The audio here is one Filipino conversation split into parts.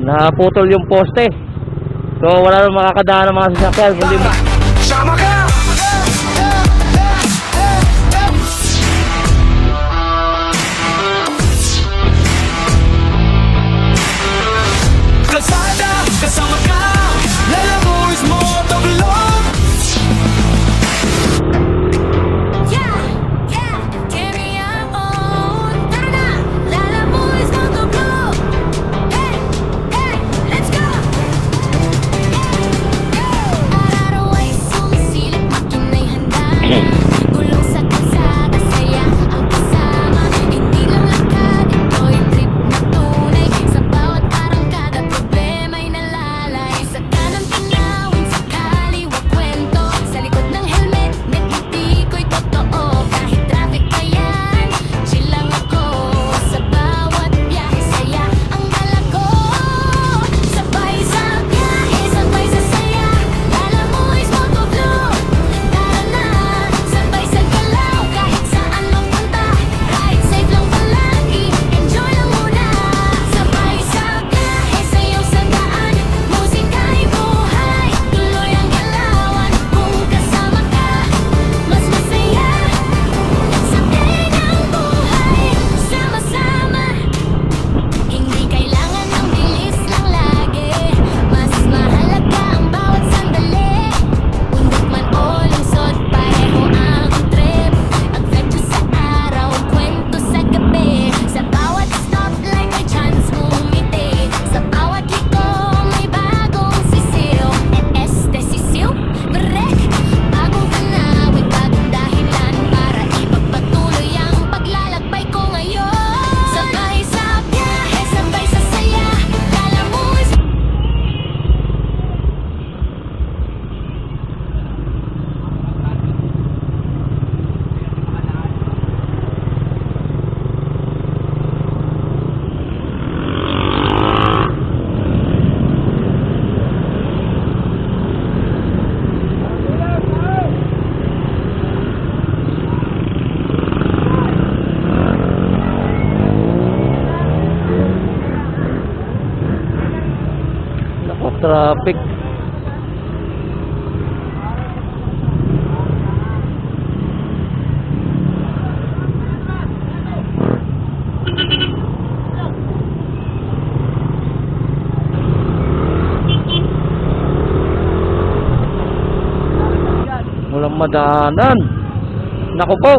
naputol yung poste. So wala nang makakadaan ng mga sasakyan kundi Sama ka! Kalsada, kasama ka. Lala mo is motovlog. Yeah, yeah, carry on. Tara na, Lala mo is motovlog. Hey, hey, let's go. Araw-araw sumisilip, makina'y handa. Gulong sa kalsada, saya ang kasama. Hindi lang lakad, ito'y trip na tunay. Sa bawat arangkada, problema'y nalalay. Sa kanan tinawin, sa kaliwa kwento. Sa likod ng helmet, ngiti ko'y totoo. Kahit traffic pa yan, chill lang ako. Sa bawat biyahe, saya ang dala ko. Sabay sa biyahe, sabay sa saya. Lala mo is motovlog. Tara na, sabay sa galaw. Kahit saan mapunta, ride safe lang palagi. Enjoy lang muna. Sabay sa biyahe, sayaw sa daan. Musika'y buhay, tuloy ang galawan. Kung kasama ka, mas masaya. Sabay ng buhay, sama-sama. Hindi kailangan ng bilis lang lagi. Mas mahalaga ang bawat sandali. Bundok man o lungsod, pareho ang trip. Adventure sa araw, kwento sa gabi. Sa bawat stoplight may chance umiti. Sa bawat liko may bagong sisiw. Este sisiw, brek. Bagong tanawin, bagong dahilan para ipagpatuloy ang paglalakbay ko ngayon. Sabay sa biyahe, sabay sa saya. Lala mo is nako, traffic. Walang madaanan. Nako po.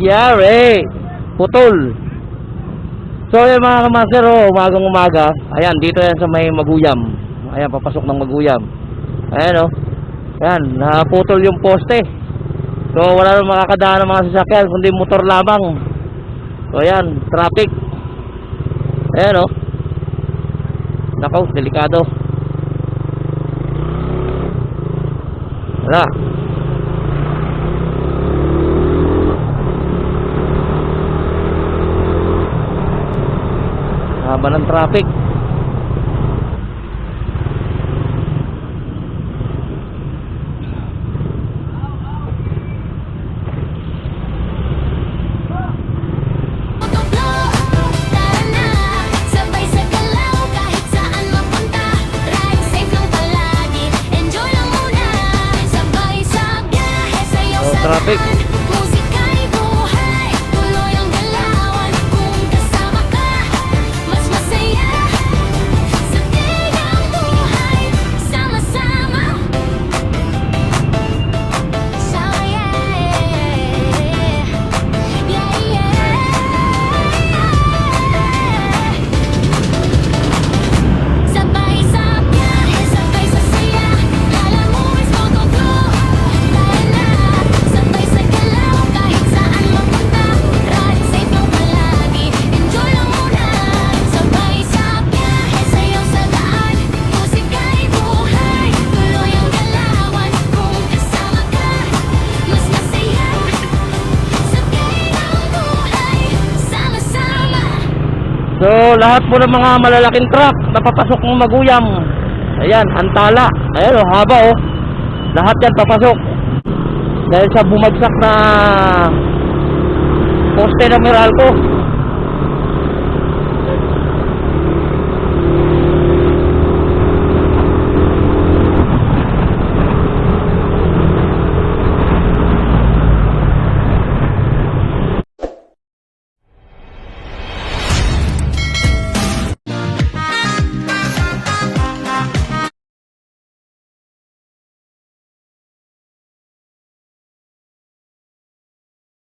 Yare, putol. So yan mga kamaster, umagang umaga. Ayan, dito yan sa may Maguyam. Ayan, papasok ng Maguyam. Ayan Ayan, naputol yung poste. So wala nang makakadaan ng mga sasakyan kundi motor lamang. So ayan, traffic. Ayan Nako, delikado. Wala. Haba ng traffic. motovlog. Tara na, sabay sa galaw. Kahit saan mapunta, ride safe lang palagi. Enjoy lang muna. Sabay sa biyahe, sayaw sa traffic. daan. Musika'y buhay, tuloy ang galawan. Kung kasama ka, mas masaya. Sabay ng buhay, sama-sama. Sama, yeah, yeah. Sabay sa biyahe, sabay sa saya. Lala mo is motovlog. Tara na, sabay sa galaw. Kahit saan mapunta, ride safe lang palagi. Enjoy lang muna. Sabay sa biyahe, sayaw sa daan. Musika'y buhay, tuloy ang galawan. Kung kasama ka, mas masaya. Sabay ng buhay, sama-sama. So lahat po ng mga malalaking truck na papasok ng Maguyam. Ayan, Antala. Ayan haba Lahat yan papasok. Dahil sa bumagsak na poste ng Meralco.